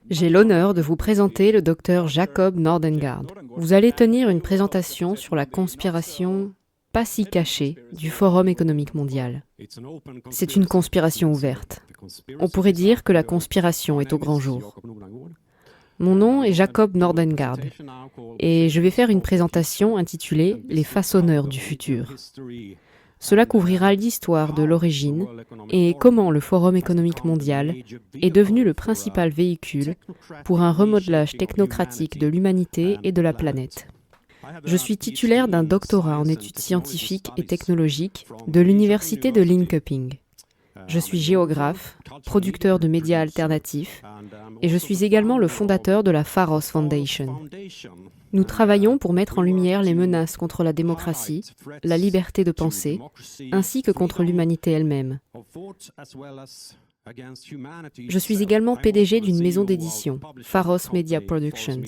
J'ai l'honneur de vous présenter le docteur Jacob Nordangård. Vous allez tenir une présentation sur la conspiration pas si cachée du Forum économique mondial. C'est une conspiration ouverte. On pourrait dire que la conspiration est au grand jour. Mon nom est Jacob Nordangård et je vais faire une présentation intitulée « Les façonneurs du futur ». Cela couvrira l'histoire de l'origine et comment le Forum économique mondial est devenu le principal véhicule pour un remodelage technocratique de l'humanité et de la planète. Je suis titulaire d'un doctorat en études scientifiques et technologiques de l'université de Linköping. Je suis géographe, producteur de médias alternatifs et je suis également le fondateur de la Pharos Foundation. Nous travaillons pour mettre en lumière les menaces contre la démocratie, la liberté de penser, ainsi que contre l'humanité elle-même. Je suis également PDG d'une maison d'édition, Pharos Media Productions.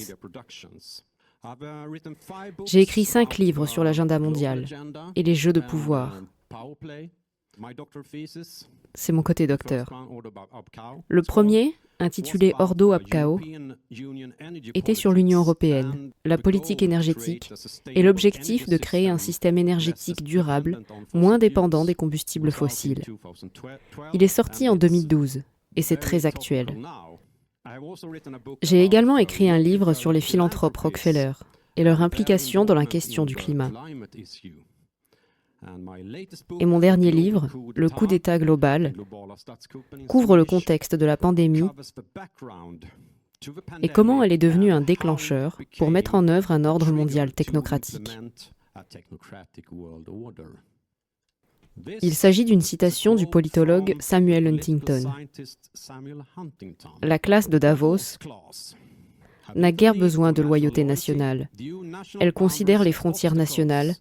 J'ai écrit 5 livres sur l'agenda mondial et les jeux de pouvoir. C'est mon côté docteur. Le premier, intitulé Ordo ab Chao, était sur l'Union européenne, la politique énergétique et l'objectif de créer un système énergétique durable, moins dépendant des combustibles fossiles. Il est sorti en 2012 et c'est très actuel. J'ai également écrit un livre sur les philanthropes Rockefeller et leur implication dans la question du climat. Et mon dernier livre, Le coup d'État global, couvre le contexte de la pandémie et comment elle est devenue un déclencheur pour mettre en œuvre un ordre mondial technocratique. Il s'agit d'une citation du politologue Samuel Huntington. La classe de Davos n'a guère besoin de loyauté nationale. Elle considère les frontières nationales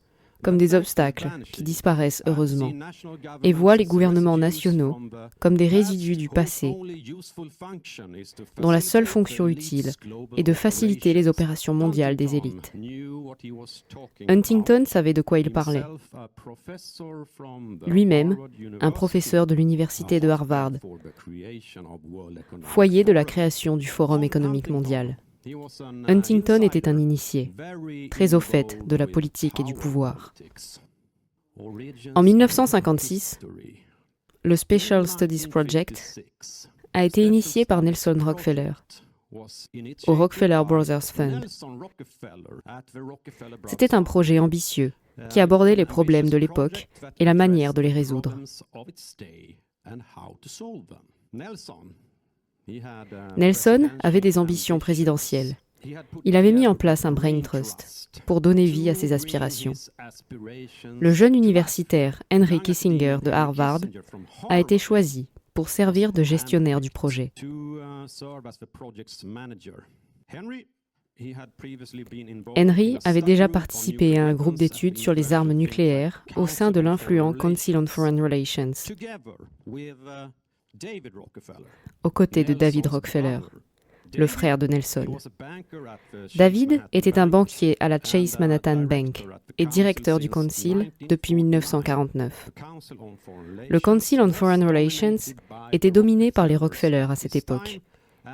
comme des obstacles qui disparaissent heureusement, et voit les gouvernements nationaux comme des résidus du passé, dont la seule fonction utile est de faciliter les opérations mondiales des élites. Huntington savait de quoi il parlait. Lui-même, un professeur de l'université de Harvard, foyer de la création du Forum économique mondial. Huntington était un initié, très au fait de la politique et du pouvoir. En 1956, le Special Studies Project a été initié par Nelson Rockefeller au Rockefeller Brothers Fund. C'était un projet ambitieux qui abordait les problèmes de l'époque et la manière de les résoudre. Nelson avait des ambitions présidentielles. Il avait mis en place un brain trust pour donner vie à ses aspirations. Le jeune universitaire Henry Kissinger de Harvard a été choisi pour servir de gestionnaire du projet. Henry avait déjà participé à un groupe d'études sur les armes nucléaires au sein de l'influent Council on Foreign Relations, aux côtés de David Rockefeller, le frère de Nelson. David était un banquier à la Chase Manhattan Bank et directeur du Council depuis 1949. Le Council on Foreign Relations était dominé par les Rockefeller à cette époque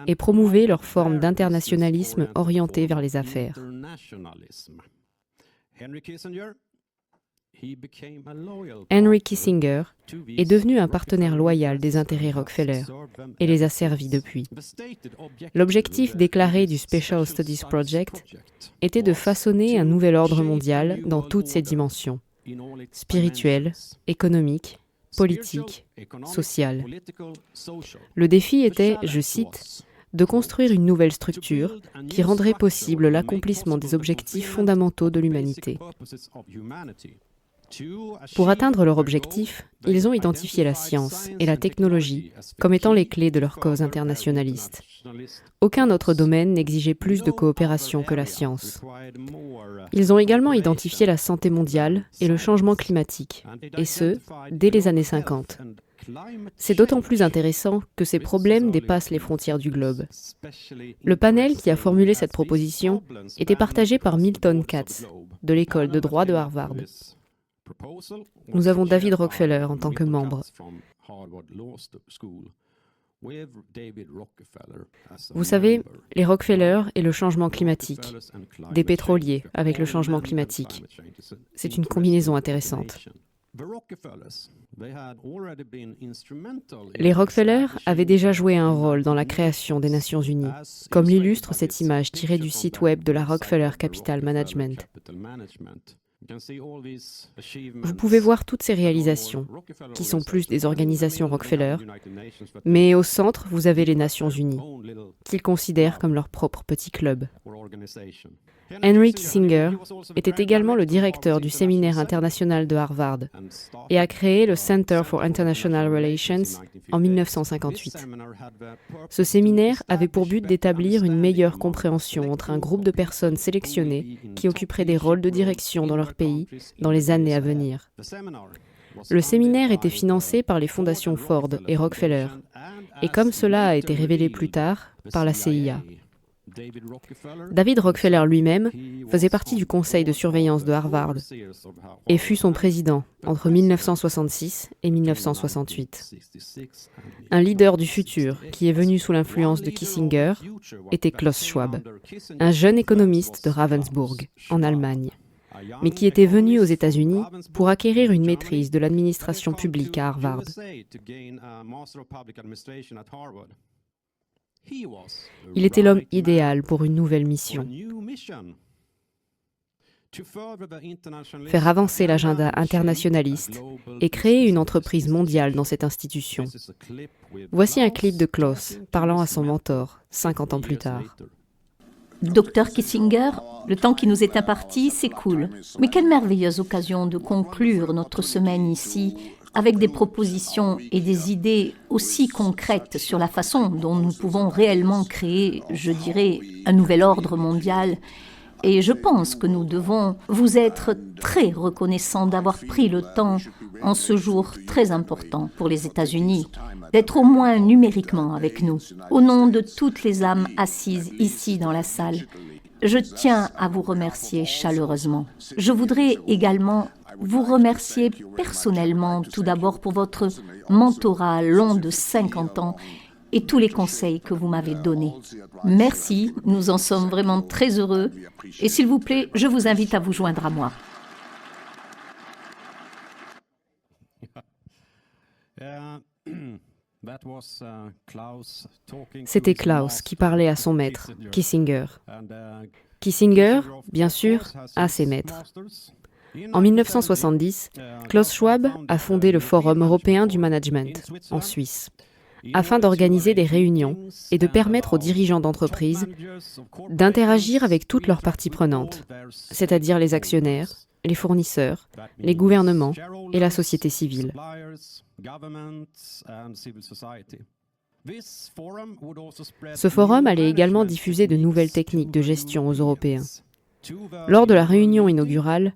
et promouvait leur forme d'internationalisme orienté vers les affaires. Henry Kissinger est devenu un partenaire loyal des intérêts Rockefeller et les a servis depuis. L'objectif déclaré du Special Studies Project était de façonner un nouvel ordre mondial dans toutes ses dimensions, spirituelle, économique, politique, sociale. Le défi était, je cite, de construire une nouvelle structure qui rendrait possible l'accomplissement des objectifs fondamentaux de l'humanité. Pour atteindre leur objectif, ils ont identifié la science et la technologie comme étant les clés de leur cause internationaliste. Aucun autre domaine n'exigeait plus de coopération que la science. Ils ont également identifié la santé mondiale et le changement climatique, et ce, dès les années 50. C'est d'autant plus intéressant que ces problèmes dépassent les frontières du globe. Le panel qui a formulé cette proposition était partagé par Milton Katz, de l'école de droit de Harvard. Nous avons David Rockefeller en tant que membre. Vous savez, les Rockefeller et le changement climatique, des pétroliers avec le changement climatique. C'est une combinaison intéressante. Les Rockefeller avaient déjà joué un rôle dans la création des Nations Unies, comme l'illustre cette image tirée du site web de la Rockefeller Capital Management. Vous pouvez voir toutes ces réalisations, qui sont plus des organisations Rockefeller, mais au centre, vous avez les Nations Unies, qu'ils considèrent comme leur propre petit club. Henry Kissinger était également le directeur du séminaire international de Harvard et a créé le Center for International Relations en 1958. Ce séminaire avait pour but d'établir une meilleure compréhension entre un groupe de personnes sélectionnées qui occuperaient des rôles de direction dans leur pays dans les années à venir. Le séminaire était financé par les fondations Ford et Rockefeller, et comme cela a été révélé plus tard, par la CIA. David Rockefeller lui-même faisait partie du conseil de surveillance de Harvard et fut son président entre 1966 et 1968. Un leader du futur qui est venu sous l'influence de Kissinger était Klaus Schwab, un jeune économiste de Ravensburg, en Allemagne, mais qui était venu aux États-Unis pour acquérir une maîtrise de l'administration publique à Harvard. Il était l'homme idéal pour une nouvelle mission. Faire avancer l'agenda internationaliste et créer une entreprise mondiale dans cette institution. Voici un clip de Klaus parlant à son mentor 50 ans plus tard. Docteur Kissinger, le temps qui nous est imparti s'écoule. Mais quelle merveilleuse occasion de conclure notre semaine ici avec des propositions et des idées aussi concrètes sur la façon dont nous pouvons réellement créer, je dirais, un nouvel ordre mondial. Et je pense que nous devons vous être très reconnaissants d'avoir pris le temps, en ce jour très important pour les États-Unis, d'être au moins numériquement avec nous, au nom de toutes les âmes assises ici dans la salle. Je tiens à vous remercier chaleureusement. Je voudrais également vous remercier personnellement tout d'abord pour votre mentorat long de 50 ans et tous les conseils que vous m'avez donnés. Merci, nous en sommes vraiment très heureux. Et s'il vous plaît, je vous invite à vous joindre à moi. C'était Klaus qui parlait à son maître, Kissinger. Kissinger, bien sûr, a ses maîtres. En 1970, Klaus Schwab a fondé le Forum européen du management, en Suisse, afin d'organiser des réunions et de permettre aux dirigeants d'entreprises d'interagir avec toutes leurs parties prenantes, c'est-à-dire les actionnaires, les fournisseurs, les gouvernements et la société civile. Ce forum allait également diffuser de nouvelles techniques de gestion aux Européens. Lors de la réunion inaugurale,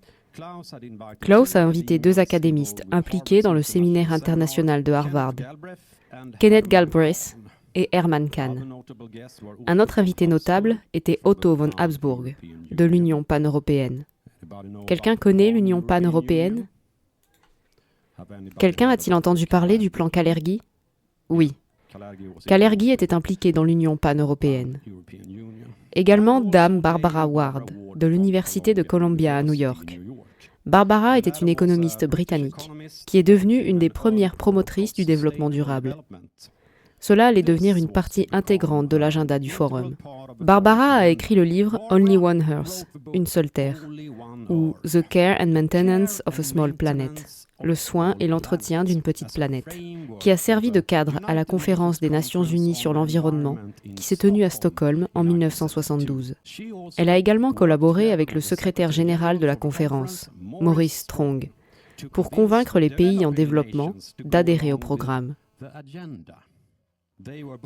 Klaus a invité 2 académistes impliqués dans le séminaire international de Harvard, Kenneth Galbraith et Herman Kahn. Un autre invité notable était Otto von Habsburg, de l'Union pan-européenne. Quelqu'un connaît l'Union pan-européenne ? Quelqu'un a-t-il entendu parler du plan Kalergi ? Oui. Kalergi était impliqué dans l'Union pan-européenne. Également Dame Barbara Ward, de l'Université de Columbia à New York. Barbara était une économiste britannique qui est devenue une des premières promotrices du développement durable. Cela allait devenir une partie intégrante de l'agenda du forum. Barbara a écrit le livre Only One Earth, Une seule terre, ou The Care and Maintenance of a Small Planet, le soin et l'entretien d'une petite planète, qui a servi de cadre à la conférence des Nations Unies sur l'environnement qui s'est tenue à Stockholm en 1972. Elle a également collaboré avec le secrétaire général de la conférence, Maurice Strong, pour convaincre les pays en développement d'adhérer au programme.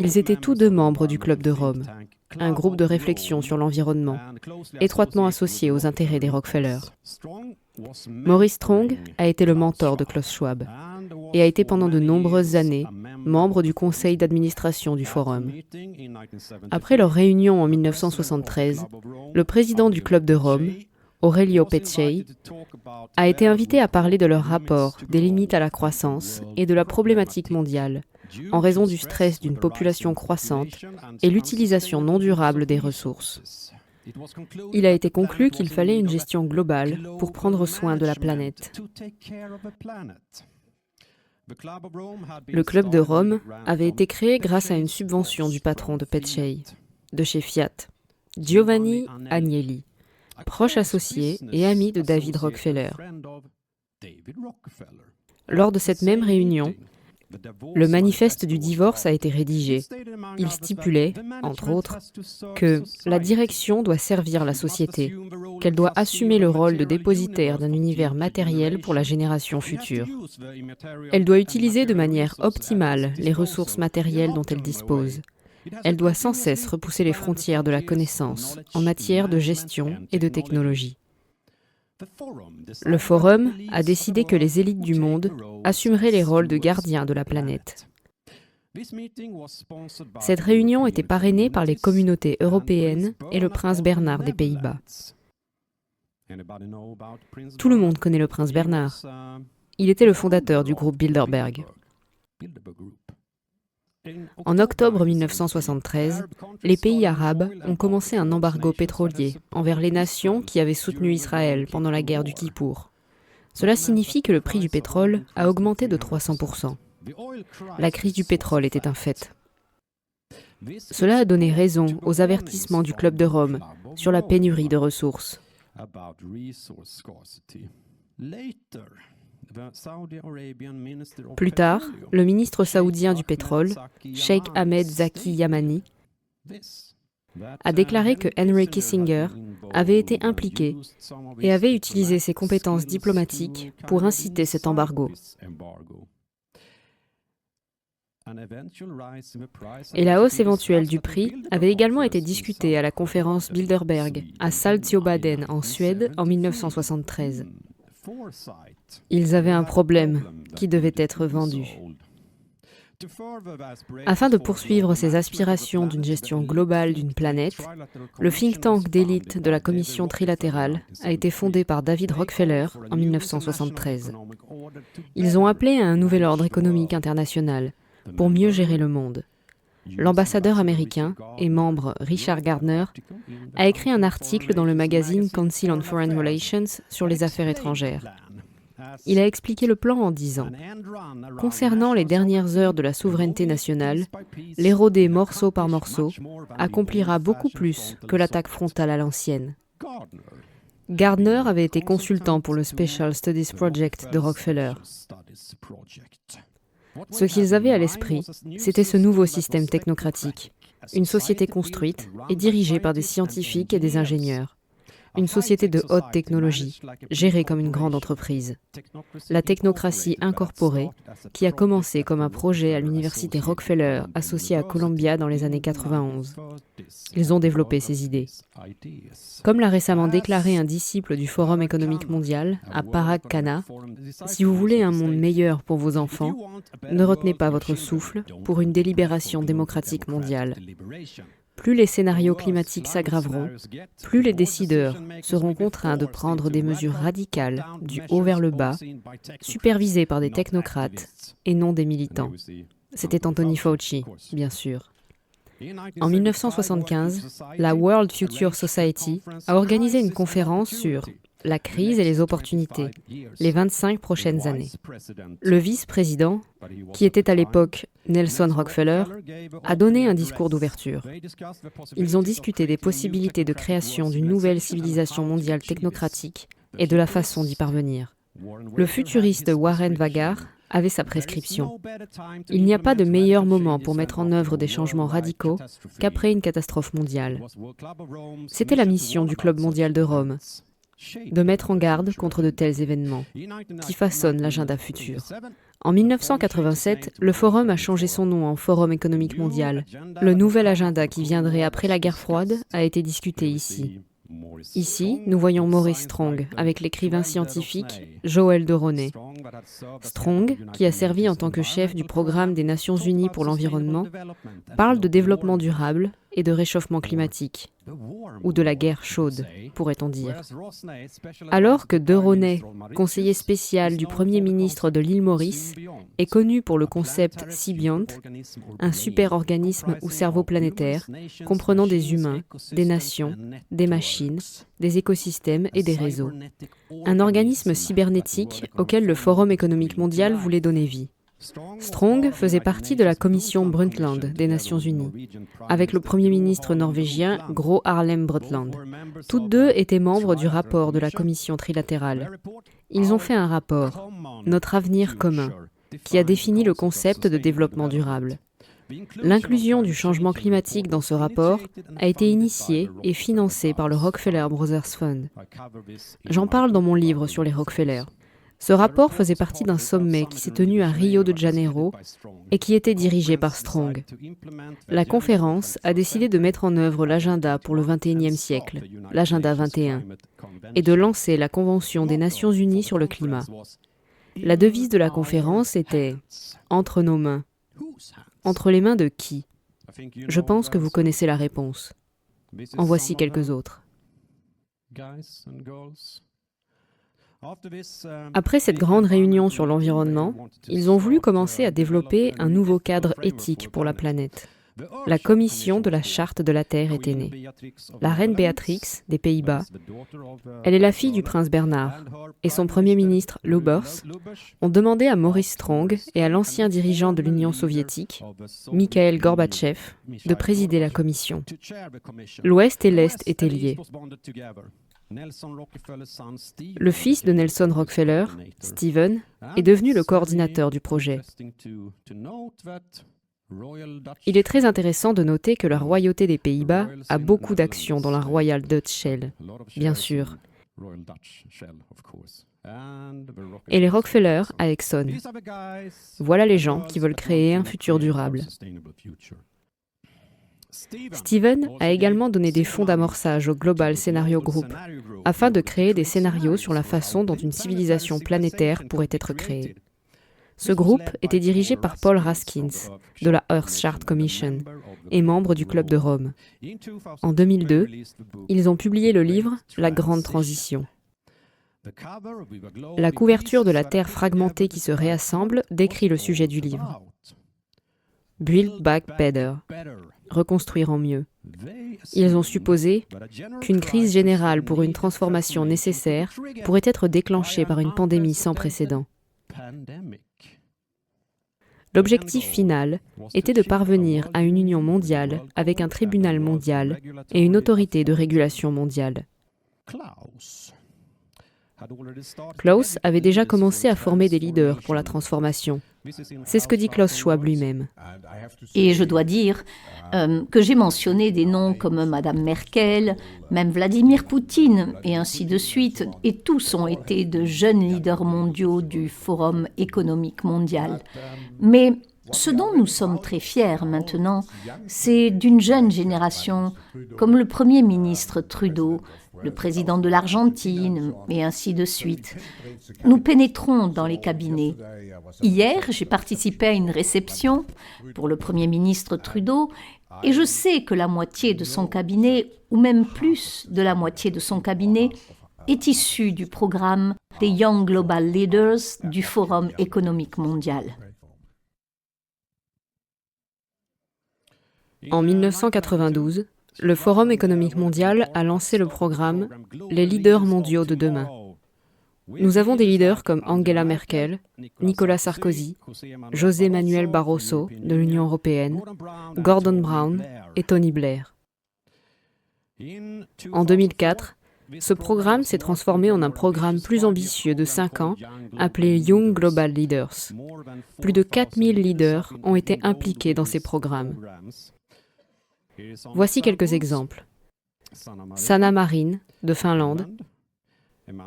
Ils étaient tous 2 membres du Club de Rome, un groupe de réflexion sur l'environnement, étroitement associé aux intérêts des Rockefeller. Maurice Strong a été le mentor de Klaus Schwab et a été pendant de nombreuses années membre du conseil d'administration du Forum. Après leur réunion en 1973, le président du Club de Rome, Aurelio Peccei, a été invité à parler de leur rapport des limites à la croissance et de la problématique mondiale, en raison du stress d'une population croissante et l'utilisation non durable des ressources. Il a été conclu qu'il fallait une gestion globale pour prendre soin de la planète. Le Club de Rome avait été créé grâce à une subvention du patron de Petschei, de chez Fiat, Giovanni Agnelli, proche associé et ami de David Rockefeller. Lors de cette même réunion, le manifeste du divorce a été rédigé. Il stipulait, entre autres, que la direction doit servir la société, qu'elle doit assumer le rôle de dépositaire d'un univers matériel pour la génération future. Elle doit utiliser de manière optimale les ressources matérielles dont elle dispose. Elle doit sans cesse repousser les frontières de la connaissance en matière de gestion et de technologie. Le Forum a décidé que les élites du monde assumeraient les rôles de gardiens de la planète. Cette réunion était parrainée par les communautés européennes et le prince Bernhard des Pays-Bas. Tout le monde connaît le prince Bernhard. Il était le fondateur du groupe Bilderberg. En octobre 1973, les pays arabes ont commencé un embargo pétrolier envers les nations qui avaient soutenu Israël pendant la guerre du Kippour. Cela signifie que le prix du pétrole a augmenté de 300%. La crise du pétrole était un fait. Cela a donné raison aux avertissements du Club de Rome sur la pénurie de ressources. Plus tard, le ministre saoudien du pétrole, Sheikh Ahmed Zaki Yamani, a déclaré que Henry Kissinger avait été impliqué et avait utilisé ses compétences diplomatiques pour inciter cet embargo. Et la hausse éventuelle du prix avait également été discutée à la conférence Bilderberg à Saltsjöbaden en Suède en 1973. Ils avaient un problème qui devait être vendu. Afin de poursuivre ses aspirations d'une gestion globale d'une planète, le think tank d'élite de la Commission trilatérale a été fondé par David Rockefeller en 1973. Ils ont appelé à un nouvel ordre économique international pour mieux gérer le monde. L'ambassadeur américain et membre Richard Gardner a écrit un article dans le magazine Council on Foreign Relations sur les affaires étrangères. Il a expliqué le plan en disant « Concernant les dernières heures de la souveraineté nationale, l'érodé morceau par morceau accomplira beaucoup plus que l'attaque frontale à l'ancienne. » Gardner avait été consultant pour le Special Studies Project de Rockefeller. Ce qu'ils avaient à l'esprit, c'était ce nouveau système technocratique, une société construite et dirigée par des scientifiques et des ingénieurs. Une société de haute technologie, gérée comme une grande entreprise. La technocratie incorporée, qui a commencé comme un projet à l'université Rockefeller, associée à Columbia dans les années 91. Ils ont développé ces idées. Comme l'a récemment déclaré un disciple du Forum économique mondial, à Parag Khanna, si vous voulez un monde meilleur pour vos enfants, ne retenez pas votre souffle pour une délibération démocratique mondiale. Plus les scénarios climatiques s'aggraveront, plus les décideurs seront contraints de prendre des mesures radicales du haut vers le bas, supervisées par des technocrates et non des militants. C'était Anthony Fauci, bien sûr. En 1975, la World Future Society a organisé une conférence sur la crise et les opportunités, les 25 prochaines années. Le vice-président, qui était à l'époque Nelson Rockefeller, a donné un discours d'ouverture. Ils ont discuté des possibilités de création d'une nouvelle civilisation mondiale technocratique et de la façon d'y parvenir. Le futuriste Warren Wagar avait sa prescription. Il n'y a pas de meilleur moment pour mettre en œuvre des changements radicaux qu'après une catastrophe mondiale. C'était la mission du Club mondial de Rome, de mettre en garde contre de tels événements qui façonnent l'agenda futur. En 1987, le Forum a changé son nom en Forum économique mondial. Le nouvel agenda qui viendrait après la guerre froide a été discuté ici. Ici, nous voyons Maurice Strong avec l'écrivain scientifique Joël de Ronet. Strong, qui a servi en tant que chef du programme des Nations Unies pour l'environnement, parle de développement durable et de réchauffement climatique, ou de la guerre chaude, pourrait-on dire. Alors que De Ronay, conseiller spécial du Premier ministre de l'île Maurice, est connu pour le concept Symbiont, un super-organisme ou cerveau planétaire, comprenant des humains, des nations, des machines, des écosystèmes et des réseaux. Un organisme cybernétique auquel le Forum économique mondial voulait donner vie. Strong faisait partie de la commission Brundtland des Nations Unies, avec le Premier ministre norvégien Gro Harlem Brundtland. Toutes deux étaient membres du rapport de la commission trilatérale. Ils ont fait un rapport, Notre avenir commun, qui a défini le concept de développement durable. L'inclusion du changement climatique dans ce rapport a été initiée et financée par le Rockefeller Brothers Fund. J'en parle dans mon livre sur les Rockefeller. Ce rapport faisait partie d'un sommet qui s'est tenu à Rio de Janeiro et qui était dirigé par Strong. La conférence a décidé de mettre en œuvre l'agenda pour le XXIe siècle, l'agenda 21, et de lancer la Convention des Nations Unies sur le climat. La devise de la conférence était « Entre nos mains ». Entre les mains de qui ? Je pense que vous connaissez la réponse. En voici quelques autres. Après cette grande réunion sur l'environnement, ils ont voulu commencer à développer un nouveau cadre éthique pour la planète. La commission de la Charte de la Terre était née. La reine Béatrix, des Pays-Bas, elle est la fille du prince Bernhard, et son premier ministre, Lubbers, ont demandé à Maurice Strong et à l'ancien dirigeant de l'Union soviétique, Mikhail Gorbatchev, de présider la commission. L'Ouest et l'Est étaient liés. Le fils de Nelson Rockefeller, Stephen, est devenu le coordinateur du projet. Il est très intéressant de noter que la royauté des Pays-Bas a beaucoup d'actions dans la Royal Dutch Shell, bien sûr, et les Rockefeller à Exxon. Voilà les gens qui veulent créer un futur durable. Stephen a également donné des fonds d'amorçage au Global Scenario Group afin de créer des scénarios sur la façon dont une civilisation planétaire pourrait être créée. Ce groupe était dirigé par Paul Raskins de la Earth Commission et membre du Club de Rome. En 2002, ils ont publié le livre « La grande transition ». La couverture de la Terre fragmentée qui se réassemble décrit le sujet du livre. Build back better. Reconstruire en mieux. Ils ont supposé qu'une crise générale pour une transformation nécessaire pourrait être déclenchée par une pandémie sans précédent. L'objectif final était de parvenir à une union mondiale avec un tribunal mondial et une autorité de régulation mondiale. Klaus avait déjà commencé à former des leaders pour la transformation. C'est ce que dit Klaus Schwab lui-même. Et je dois dire que j'ai mentionné des noms comme Madame Merkel, même Vladimir Poutine, et ainsi de suite, et tous ont été de jeunes leaders mondiaux du Forum économique mondial. Mais ce dont nous sommes très fiers maintenant, c'est d'une jeune génération, comme le Premier ministre Trudeau, le président de l'Argentine, et ainsi de suite. Nous pénétrons dans les cabinets. Hier, j'ai participé à une réception pour le Premier ministre Trudeau, et je sais que la moitié de son cabinet, ou même plus de la moitié de son cabinet, est issue du programme des Young Global Leaders du Forum économique mondial. En 1992, le Forum économique mondial a lancé le programme « Les leaders mondiaux de demain ». Nous avons des leaders comme Angela Merkel, Nicolas Sarkozy, José Manuel Barroso de l'Union européenne, Gordon Brown et Tony Blair. En 2004, ce programme s'est transformé en un programme plus ambitieux de 5 ans appelé Young Global Leaders. Plus de 4000 leaders ont été impliqués dans ces programmes. Voici quelques exemples. Sanna Marin, de Finlande,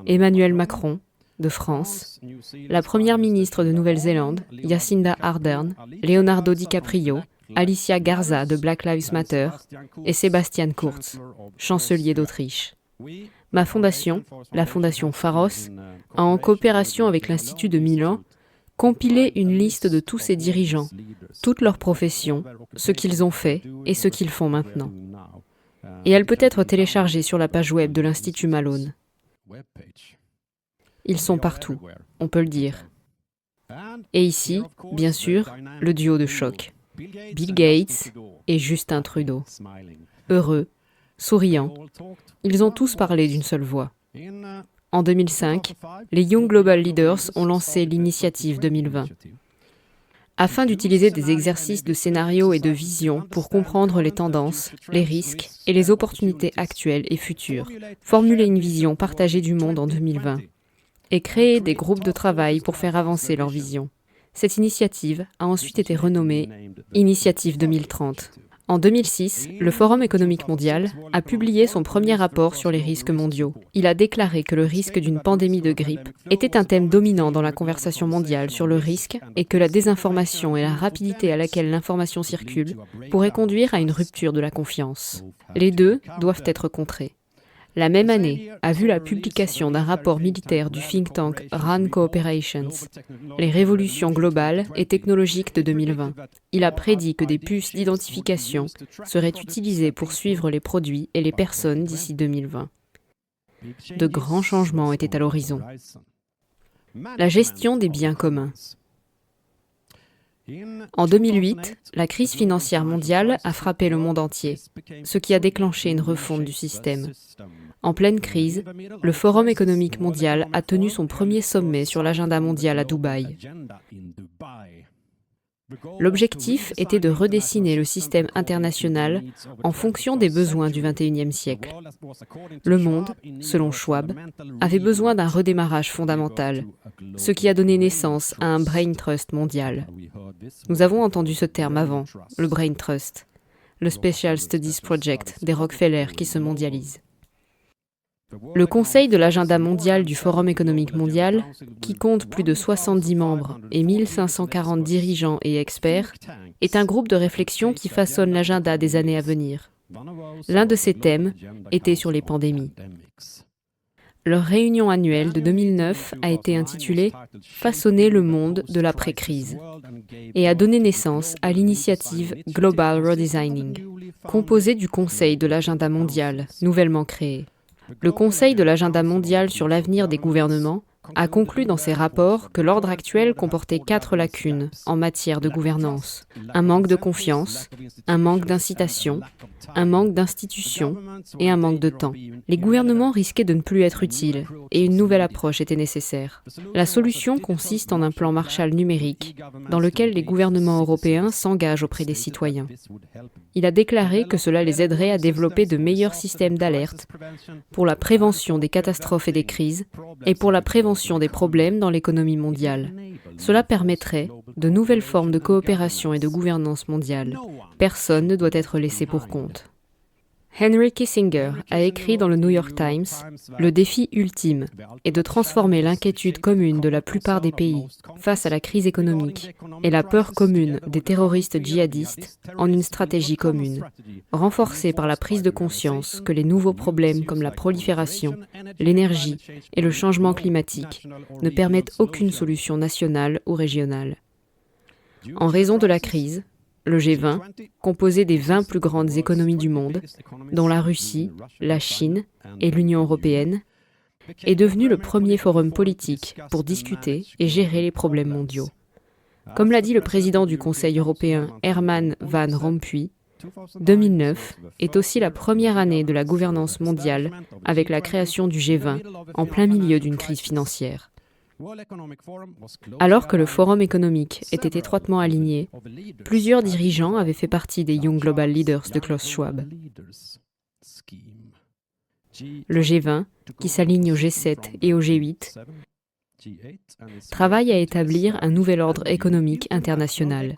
Emmanuel Macron, de France, la première ministre de Nouvelle-Zélande, Jacinda Ardern, Leonardo DiCaprio, Alicia Garza de Black Lives Matter et Sebastian Kurz, chancelier d'Autriche. Ma fondation, la fondation Pharos, a en coopération avec l'Institut de Milan, compiler une liste de tous ces dirigeants, toutes leurs professions, ce qu'ils ont fait et ce qu'ils font maintenant. Et elle peut être téléchargée sur la page web de l'Institut Malone. Ils sont partout, on peut le dire. Et ici, bien sûr, le duo de choc. Bill Gates et Justin Trudeau. Heureux, souriants, ils ont tous parlé d'une seule voix. En 2005, les Young Global Leaders ont lancé l'initiative 2020. Afin d'utiliser des exercices de scénario et de vision pour comprendre les tendances, les risques et les opportunités actuelles et futures, formuler une vision partagée du monde en 2020 et créer des groupes de travail pour faire avancer leur vision. Cette initiative a ensuite été renommée Initiative 2030. En 2006, le Forum économique mondial a publié son premier rapport sur les risques mondiaux. Il a déclaré que le risque d'une pandémie de grippe était un thème dominant dans la conversation mondiale sur le risque et que la désinformation et la rapidité à laquelle l'information circule pourraient conduire à une rupture de la confiance. Les deux doivent être contrés. La même année a vu la publication d'un rapport militaire du think tank Rand Cooperations, les révolutions globales et technologiques de 2020. Il a prédit que des puces d'identification seraient utilisées pour suivre les produits et les personnes d'ici 2020. De grands changements étaient à l'horizon. La gestion des biens communs. En 2008, la crise financière mondiale a frappé le monde entier, ce qui a déclenché une refonte du système. En pleine crise, le Forum économique mondial a tenu son premier sommet sur l'agenda mondial à Dubaï. L'objectif était de redessiner le système international en fonction des besoins du XXIe siècle. Le monde, selon Schwab, avait besoin d'un redémarrage fondamental, ce qui a donné naissance à un brain trust mondial. Nous avons entendu ce terme avant, le brain trust, le Special Studies Project des Rockefeller qui se mondialise. Le Conseil de l'agenda mondial du Forum économique mondial, qui compte plus de 70 membres et 1540 dirigeants et experts, est un groupe de réflexion qui façonne l'agenda des années à venir. L'un de ces thèmes était sur les pandémies. Leur réunion annuelle de 2009 a été intitulée « Façonner le monde de l'après-crise » et a donné naissance à l'initiative Global Redesigning, composée du Conseil de l'agenda mondial, nouvellement créé. Le Conseil de l'agenda mondial sur l'avenir des gouvernements a conclu dans ses rapports que l'ordre actuel comportait 4 lacunes en matière de gouvernance. Un manque de confiance, un manque d'incitation, un manque d'institutions et un manque de temps. Les gouvernements risquaient de ne plus être utiles et une nouvelle approche était nécessaire. La solution consiste en un plan Marshall numérique dans lequel les gouvernements européens s'engagent auprès des citoyens. Il a déclaré que cela les aiderait à développer de meilleurs systèmes d'alerte pour la prévention des catastrophes et des crises et pour la prévention des problèmes dans l'économie mondiale. Cela permettrait de nouvelles formes de coopération et de gouvernance mondiale. Personne ne doit être laissé pour compte. Henry Kissinger a écrit dans le New York Times « Le défi ultime est de transformer l'inquiétude commune de la plupart des pays face à la crise économique et la peur commune des terroristes djihadistes en une stratégie commune, renforcée par la prise de conscience que les nouveaux problèmes comme la prolifération, l'énergie et le changement climatique ne permettent aucune solution nationale ou régionale. En raison de la crise, le G20, composé des 20 plus grandes économies du monde, dont la Russie, la Chine et l'Union européenne, est devenu le premier forum politique pour discuter et gérer les problèmes mondiaux. Comme l'a dit le président du Conseil européen Herman Van Rompuy, 2009 est aussi la première année de la gouvernance mondiale avec la création du G20 en plein milieu d'une crise financière. Alors que le Forum économique était étroitement aligné, plusieurs dirigeants avaient fait partie des Young Global Leaders de Klaus Schwab. Le G20, qui s'aligne au G7 et au G8, travaille à établir un nouvel ordre économique international.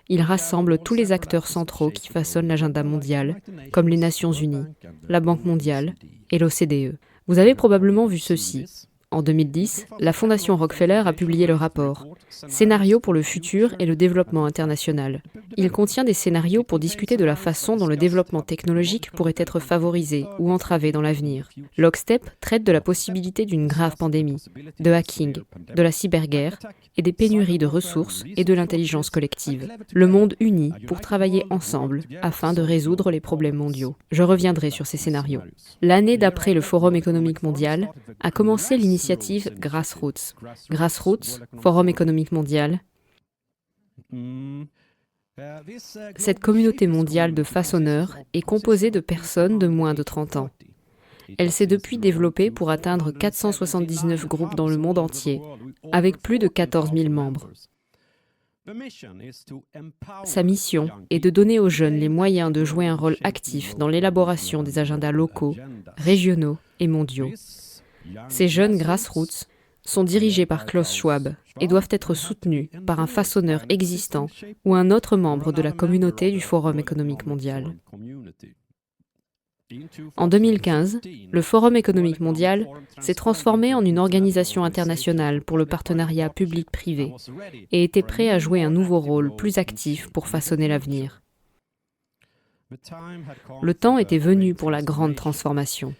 Il rassemble tous les acteurs centraux qui façonnent l'agenda mondial, comme les Nations Unies, la Banque mondiale et l'OCDE. Vous avez probablement vu ceci. En 2010, la Fondation Rockefeller a publié le rapport « Scénarios pour le futur et le développement international ». Il contient des scénarios pour discuter de la façon dont le développement technologique pourrait être favorisé ou entravé dans l'avenir. Lockstep traite de la possibilité d'une grave pandémie, de hacking, de la cyberguerre et des pénuries de ressources et de l'intelligence collective. Le monde uni pour travailler ensemble afin de résoudre les problèmes mondiaux. Je reviendrai sur ces scénarios. L'année d'après le Forum économique mondial a commencé l'initiative Grassroots. Grassroots, Forum économique mondial. Cette communauté mondiale de façonneurs est composée de personnes de moins de 30 ans. Elle s'est depuis développée pour atteindre 479 groupes dans le monde entier, avec plus de 14 000 membres. Sa mission est de donner aux jeunes les moyens de jouer un rôle actif dans l'élaboration des agendas locaux, régionaux et mondiaux. Ces jeunes grassroots sont dirigés par Klaus Schwab et doivent être soutenus par un façonneur existant ou un autre membre de la communauté du Forum économique mondial. En 2015, le Forum économique mondial s'est transformé en une organisation internationale pour le partenariat public-privé et était prêt à jouer un nouveau rôle plus actif pour façonner l'avenir. Le temps était venu pour la grande transformation.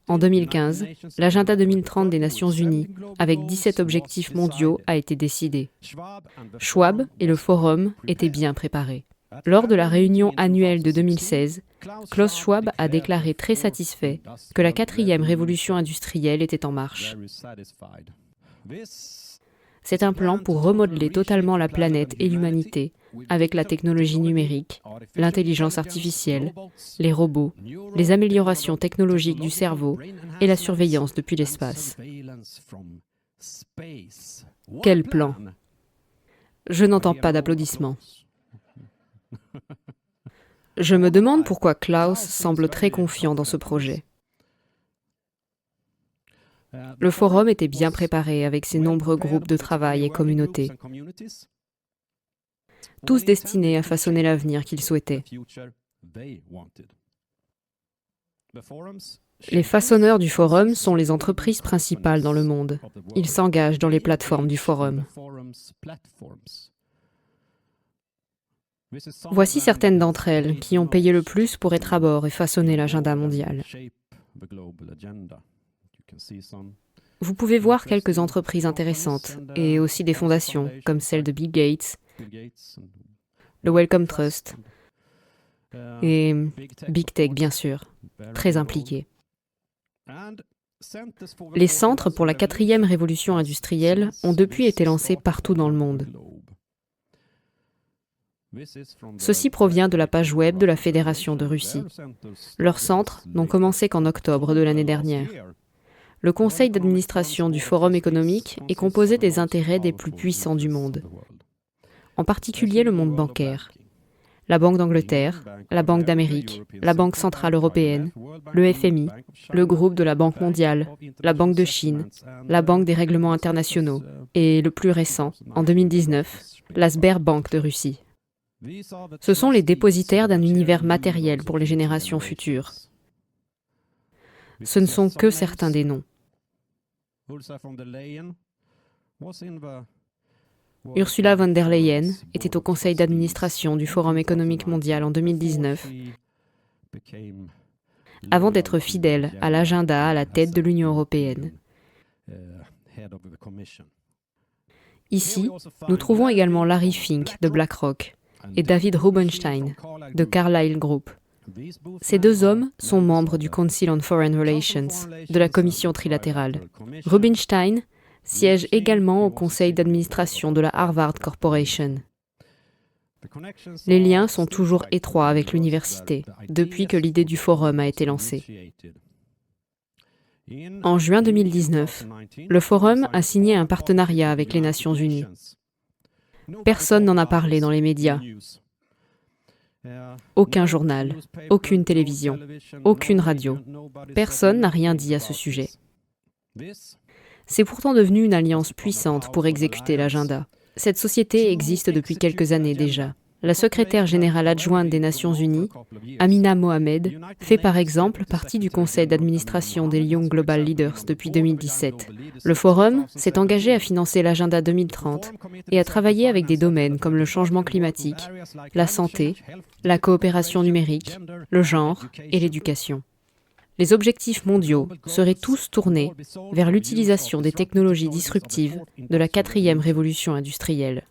En 2015, l'agenda 2030 des Nations Unies, avec 17 objectifs mondiaux, a été décidé. Schwab et le Forum étaient bien préparés. Lors de la réunion annuelle de 2016, Klaus Schwab a déclaré très satisfait que la 4e révolution industrielle était en marche. C'est un plan pour remodeler totalement la planète et l'humanité avec la technologie numérique, l'intelligence artificielle, les robots, les améliorations technologiques du cerveau et la surveillance depuis l'espace. Quel plan! Je n'entends pas d'applaudissements. Je me demande pourquoi Klaus semble très confiant dans ce projet. Le forum était bien préparé avec ses nombreux groupes de travail et communautés, tous destinés à façonner l'avenir qu'ils souhaitaient. Les façonneurs du forum sont les entreprises principales dans le monde. Ils s'engagent dans les plateformes du forum. Voici certaines d'entre elles qui ont payé le plus pour être à bord et façonner l'agenda mondial. Vous pouvez voir quelques entreprises intéressantes et aussi des fondations comme celle de Bill Gates, le Wellcome Trust et Big Tech bien sûr, très impliqués. Les centres pour la 4e révolution industrielle ont depuis été lancés partout dans le monde. Ceci provient de la page web de la Fédération de Russie. Leurs centres n'ont commencé qu'en octobre de l'année dernière. Le conseil d'administration du Forum économique est composé des intérêts des plus puissants du monde, en particulier le monde bancaire. La Banque d'Angleterre, la Banque d'Amérique, la Banque centrale européenne, le FMI, le groupe de la Banque mondiale, la Banque de Chine, la Banque des règlements internationaux et, le plus récent, en 2019, la Sberbank de Russie. Ce sont les dépositaires d'un univers matériel pour les générations futures. Ce ne sont que certains des noms. Ursula von der Leyen était au conseil d'administration du Forum économique mondial en 2019, avant d'être fidèle à l'agenda à la tête de l'Union européenne. Ici, nous trouvons également Larry Fink de BlackRock et David Rubenstein de Carlyle Group. Ces deux hommes sont membres du Council on Foreign Relations, de la Commission trilatérale. Rubenstein siège également au conseil d'administration de la Harvard Corporation. Les liens sont toujours étroits avec l'université, depuis que l'idée du forum a été lancée. En juin 2019, le forum a signé un partenariat avec les Nations Unies. Personne n'en a parlé dans les médias. Aucun journal, aucune télévision, aucune radio. Personne n'a rien dit à ce sujet. C'est pourtant devenu une alliance puissante pour exécuter l'agenda. Cette société existe depuis quelques années déjà. La secrétaire générale adjointe des Nations Unies, Amina Mohamed, fait par exemple partie du conseil d'administration des Young Global Leaders depuis 2017. Le forum s'est engagé à financer l'agenda 2030 et à travailler avec des domaines comme le changement climatique, la santé, la coopération numérique, le genre et l'éducation. Les objectifs mondiaux seraient tous tournés vers l'utilisation des technologies disruptives de la 4e révolution industrielle.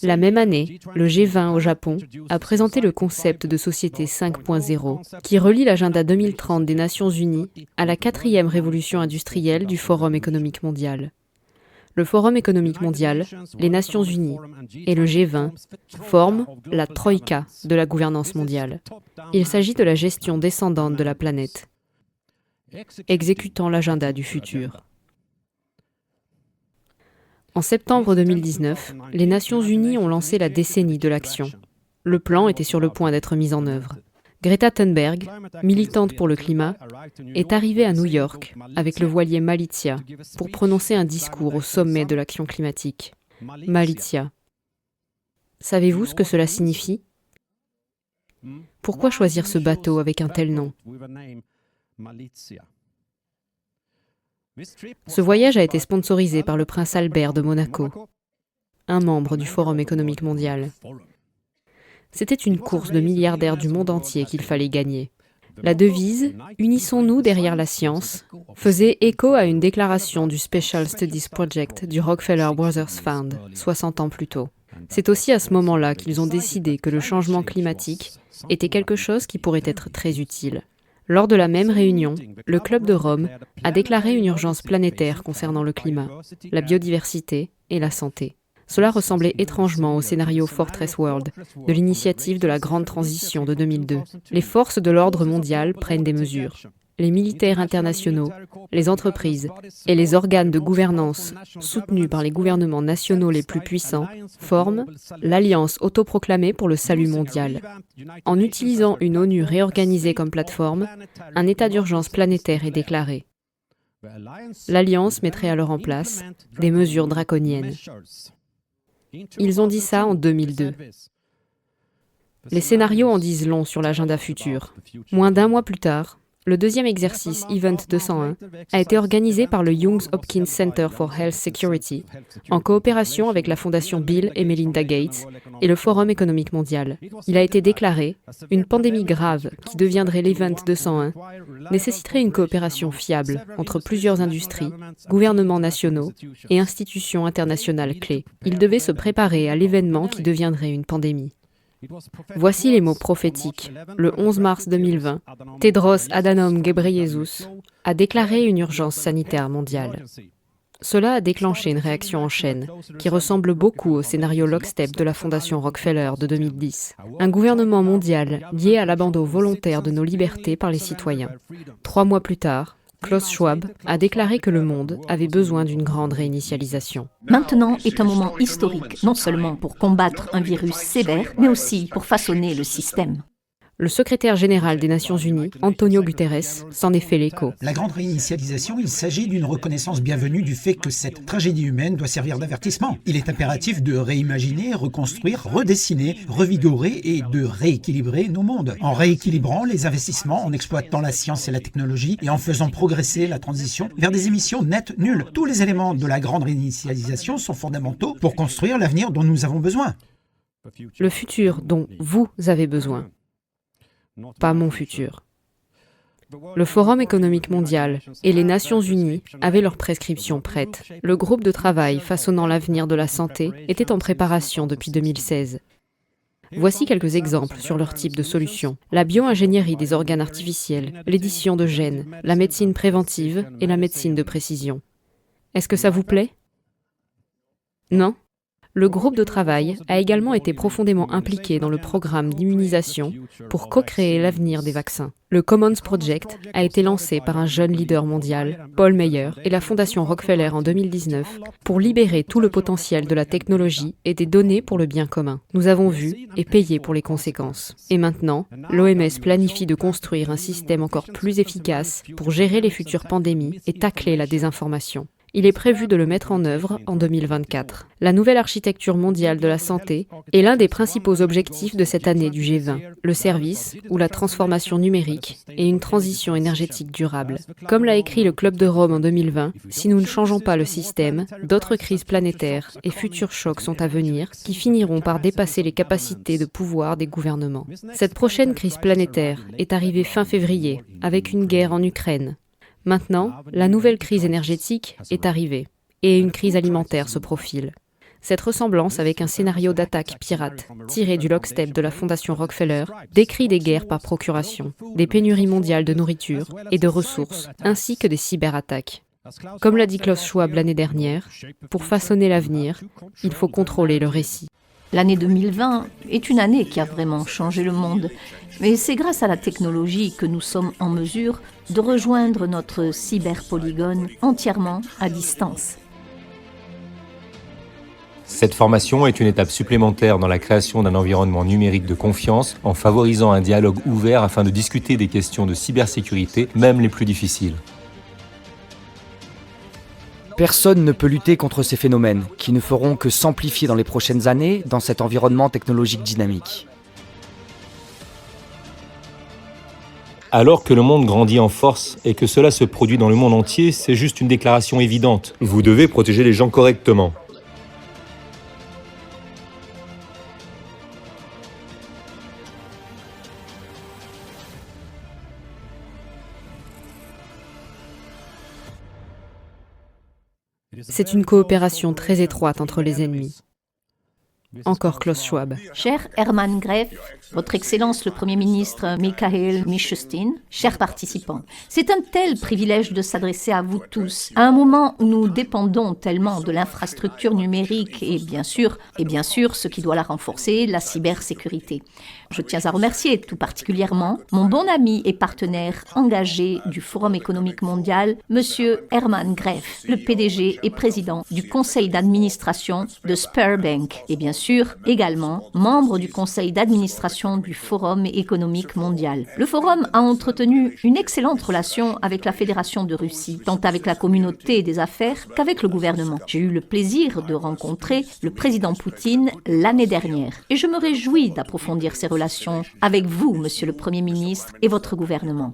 La même année, le G20 au Japon a présenté le concept de société 5.0 qui relie l'agenda 2030 des Nations Unies à la 4e révolution industrielle du Forum économique mondial. Le Forum économique mondial, les Nations Unies et le G20 forment la troïka de la gouvernance mondiale. Il s'agit de la gestion descendante de la planète, exécutant l'agenda du futur. En septembre 2019, les Nations Unies ont lancé la décennie de l'action. Le plan était sur le point d'être mis en œuvre. Greta Thunberg, militante pour le climat, est arrivée à New York avec le voilier Malizia pour prononcer un discours au sommet de l'action climatique. Malizia. Savez-vous ce que cela signifie ? Pourquoi choisir ce bateau avec un tel nom ? Ce voyage a été sponsorisé par le prince Albert de Monaco, un membre du Forum économique mondial. C'était une course de milliardaires du monde entier qu'il fallait gagner. La devise « Unissons-nous derrière la science » faisait écho à une déclaration du Special Studies Project du Rockefeller Brothers Fund, 60 ans plus tôt. C'est aussi à ce moment-là qu'ils ont décidé que le changement climatique était quelque chose qui pourrait être très utile. Lors de la même réunion, le Club de Rome a déclaré une urgence planétaire concernant le climat, la biodiversité et la santé. Cela ressemblait étrangement au scénario Fortress World de l'initiative de la grande transition de 2002. Les forces de l'ordre mondial prennent des mesures. Les militaires internationaux, les entreprises et les organes de gouvernance soutenus par les gouvernements nationaux les plus puissants forment l'Alliance autoproclamée pour le salut mondial. En utilisant une ONU réorganisée comme plateforme, un état d'urgence planétaire est déclaré. L'Alliance mettrait alors en place des mesures draconiennes. Ils ont dit ça en 2002. Les scénarios en disent long sur l'agenda futur. Moins d'un mois plus tard, le deuxième exercice Event 201 a été organisé par le Johns Hopkins Center for Health Security en coopération avec la fondation Bill et Melinda Gates et le Forum économique mondial. Il a été déclaré une pandémie grave qui deviendrait l'Event 201 nécessiterait une coopération fiable entre plusieurs industries, gouvernements nationaux et institutions internationales clés. Il devait se préparer à l'événement qui deviendrait une pandémie. Voici les mots prophétiques. Le 11 mars 2020, Tedros Adhanom Ghebreyesus a déclaré une urgence sanitaire mondiale. Cela a déclenché une réaction en chaîne qui ressemble beaucoup au scénario lockstep de la fondation Rockefeller de 2010. Un gouvernement mondial lié à l'abandon volontaire de nos libertés par les citoyens. 3 mois plus tard, Klaus Schwab a déclaré que le monde avait besoin d'une grande réinitialisation. Maintenant est un moment historique, non seulement pour combattre un virus sévère, mais aussi pour façonner le système. Le secrétaire général des Nations Unies, Antonio Guterres, s'en est fait l'écho. La grande réinitialisation, il s'agit d'une reconnaissance bienvenue du fait que cette tragédie humaine doit servir d'avertissement. Il est impératif de réimaginer, reconstruire, redessiner, revigorer et de rééquilibrer nos mondes. En rééquilibrant les investissements, en exploitant la science et la technologie et en faisant progresser la transition vers des émissions nettes nulles. Tous les éléments de la grande réinitialisation sont fondamentaux pour construire l'avenir dont nous avons besoin. Le futur dont vous avez besoin. Pas mon futur. Le Forum économique mondial et les Nations Unies avaient leurs prescriptions prêtes. Le groupe de travail façonnant l'avenir de la santé était en préparation depuis 2016. Voici quelques exemples sur leur type de solution. La bio-ingénierie des organes artificiels, l'édition de gènes, la médecine préventive et la médecine de précision. Est-ce que ça vous plaît ? Non ? Le groupe de travail a également été profondément impliqué dans le programme d'immunisation pour co-créer l'avenir des vaccins. Le Commons Project a été lancé par un jeune leader mondial, Paul Meyer, et la fondation Rockefeller en 2019 pour libérer tout le potentiel de la technologie et des données pour le bien commun. Nous avons vu et payé pour les conséquences. Et maintenant, l'OMS planifie de construire un système encore plus efficace pour gérer les futures pandémies et tacler la désinformation. Il est prévu de le mettre en œuvre en 2024. La nouvelle architecture mondiale de la santé est l'un des principaux objectifs de cette année du G20, le service ou la transformation numérique et une transition énergétique durable. Comme l'a écrit le Club de Rome en 2020, si nous ne changeons pas le système, d'autres crises planétaires et futurs chocs sont à venir qui finiront par dépasser les capacités de pouvoir des gouvernements. Cette prochaine crise planétaire est arrivée fin février avec une guerre en Ukraine. Maintenant, la nouvelle crise énergétique est arrivée et une crise alimentaire se profile. Cette ressemblance avec un scénario d'attaque pirate tiré du lockstep de la fondation Rockefeller décrit des guerres par procuration, des pénuries mondiales de nourriture et de ressources, ainsi que des cyberattaques. Comme l'a dit Klaus Schwab l'année dernière, pour façonner l'avenir, il faut contrôler le récit. L'année 2020 est une année qui a vraiment changé le monde. Mais c'est grâce à la technologie que nous sommes en mesure de rejoindre notre cyberpolygone entièrement à distance. Cette formation est une étape supplémentaire dans la création d'un environnement numérique de confiance en favorisant un dialogue ouvert afin de discuter des questions de cybersécurité, même les plus difficiles. Personne ne peut lutter contre ces phénomènes, qui ne feront que s'amplifier dans les prochaines années dans cet environnement technologique dynamique. Alors que le monde grandit en force et que cela se produit dans le monde entier, c'est juste une déclaration évidente. Vous devez protéger les gens correctement. C'est une coopération très étroite entre les ennemis. Encore Klaus Schwab. Cher Hermann Greff, Votre Excellence le Premier ministre Michael Mishustin, chers participants, c'est un tel privilège de s'adresser à vous tous, à un moment où nous dépendons tellement de l'infrastructure numérique et bien sûr, ce qui doit la renforcer, la cybersécurité. Je tiens à remercier tout particulièrement mon bon ami et partenaire engagé du Forum économique mondial, Monsieur Hermann Greff, le PDG et président du conseil d'administration de Sberbank et bien sûr également membre du conseil d'administration du Forum économique mondial. Le Forum a entretenu une excellente relation avec la Fédération de Russie, tant avec la communauté des affaires qu'avec le gouvernement. J'ai eu le plaisir de rencontrer le président Poutine l'année dernière et je me réjouis d'approfondir ces relations avec vous, Monsieur le Premier ministre, et votre gouvernement.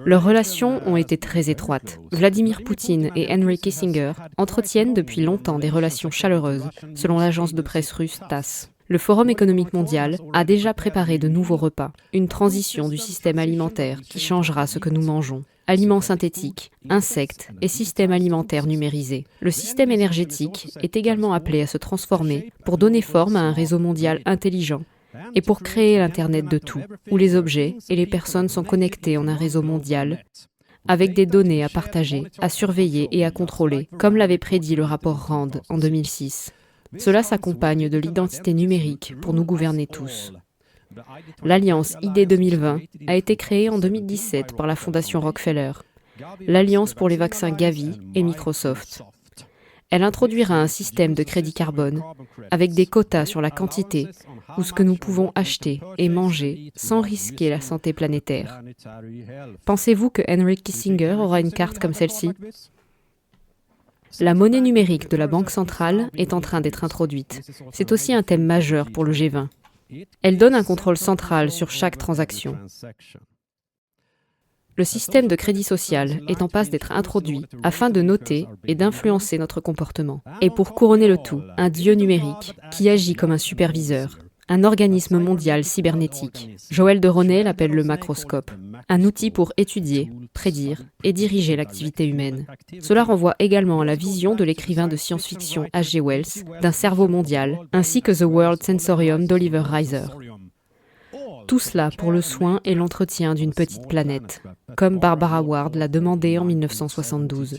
Leurs relations ont été très étroites. Vladimir Poutine et Henry Kissinger entretiennent depuis longtemps des relations chaleureuses, selon l'agence de presse russe TASS. Le Forum économique mondial a déjà préparé de nouveaux repas, une transition du système alimentaire qui changera ce que nous mangeons. Aliments synthétiques, insectes et systèmes alimentaires numérisés. Le système énergétique est également appelé à se transformer pour donner forme à un réseau mondial intelligent et pour créer l'Internet de tout, où les objets et les personnes sont connectés en un réseau mondial, avec des données à partager, à surveiller et à contrôler, comme l'avait prédit le rapport Rand en 2006. Cela s'accompagne de l'identité numérique pour nous gouverner tous. L'Alliance ID 2020 a été créée en 2017 par la Fondation Rockefeller, l'Alliance pour les vaccins Gavi et Microsoft. Elle introduira un système de crédit carbone avec des quotas sur la quantité ou ce que nous pouvons acheter et manger sans risquer la santé planétaire. Pensez-vous que Henry Kissinger aura une carte comme celle-ci ? La monnaie numérique de la Banque centrale est en train d'être introduite. C'est aussi un thème majeur pour le G20. Elle donne un contrôle central sur chaque transaction. Le système de crédit social est en passe d'être introduit afin de noter et d'influencer notre comportement. Et pour couronner le tout, un dieu numérique qui agit comme un superviseur, un organisme mondial cybernétique. Joël de Ronet l'appelle le macroscope, un outil pour étudier, prédire et diriger l'activité humaine. Cela renvoie également à la vision de l'écrivain de science-fiction H.G. Wells d'un cerveau mondial, ainsi que The World Sensorium d'Oliver Reiser. Tout cela pour le soin et l'entretien d'une petite planète, comme Barbara Ward l'a demandé en 1972.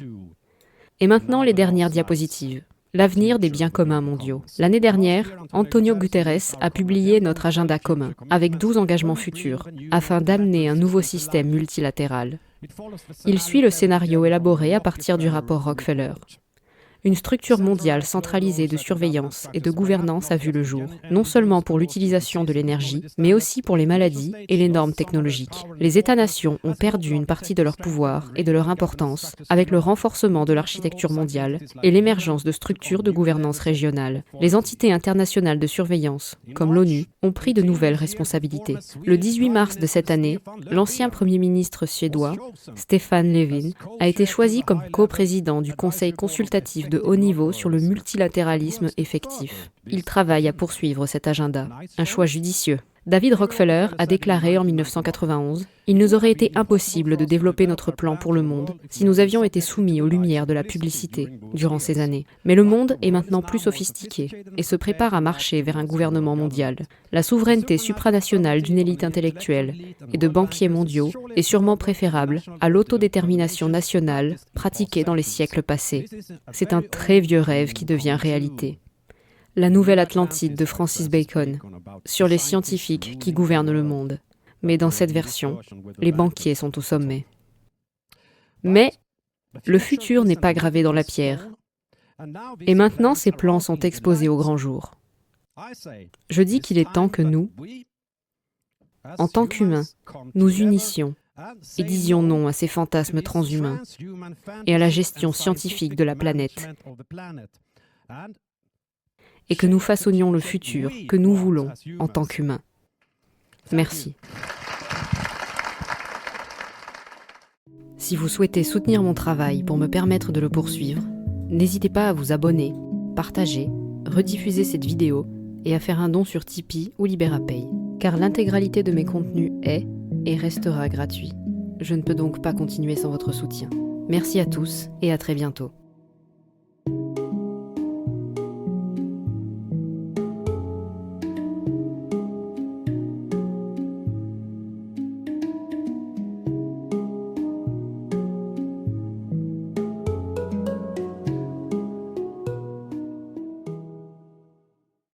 Et maintenant, les dernières diapositives. L'avenir des biens communs mondiaux. L'année dernière, Antonio Guterres a publié notre agenda commun, avec 12 engagements futurs, afin d'amener un nouveau système multilatéral. Il suit le scénario élaboré à partir du rapport Rockefeller. Une structure mondiale centralisée de surveillance et de gouvernance a vu le jour, non seulement pour l'utilisation de l'énergie, mais aussi pour les maladies et les normes technologiques. Les États-nations ont perdu une partie de leur pouvoir et de leur importance avec le renforcement de l'architecture mondiale et l'émergence de structures de gouvernance régionale. Les entités internationales de surveillance, comme l'ONU, ont pris de nouvelles responsabilités. Le 18 mars de cette année, l'ancien Premier ministre suédois, Stefan Löfven, a été choisi comme coprésident du Conseil consultatif de haut niveau sur le multilatéralisme effectif. Il travaille à poursuivre cet agenda, un choix judicieux. David Rockefeller a déclaré en 1991 « Il nous aurait été impossible de développer notre plan pour le monde si nous avions été soumis aux lumières de la publicité durant ces années. Mais le monde est maintenant plus sophistiqué et se prépare à marcher vers un gouvernement mondial. La souveraineté supranationale d'une élite intellectuelle et de banquiers mondiaux est sûrement préférable à l'autodétermination nationale pratiquée dans les siècles passés. C'est un très vieux rêve qui devient réalité. » La nouvelle Atlantide de Francis Bacon, sur les scientifiques qui gouvernent le monde. Mais dans cette version, les banquiers sont au sommet. Mais le futur n'est pas gravé dans la pierre. Et maintenant, ces plans sont exposés au grand jour. Je dis qu'il est temps que nous, en tant qu'humains, nous unissions et disions non à ces fantasmes transhumains et à la gestion scientifique de la planète, et que nous façonnions le futur que nous voulons en tant qu'humains. Merci. Si vous souhaitez soutenir mon travail pour me permettre de le poursuivre, n'hésitez pas à vous abonner, partager, rediffuser cette vidéo et à faire un don sur Tipeee ou Libérapay, car l'intégralité de mes contenus est et restera gratuit. Je ne peux donc pas continuer sans votre soutien. Merci à tous et à très bientôt.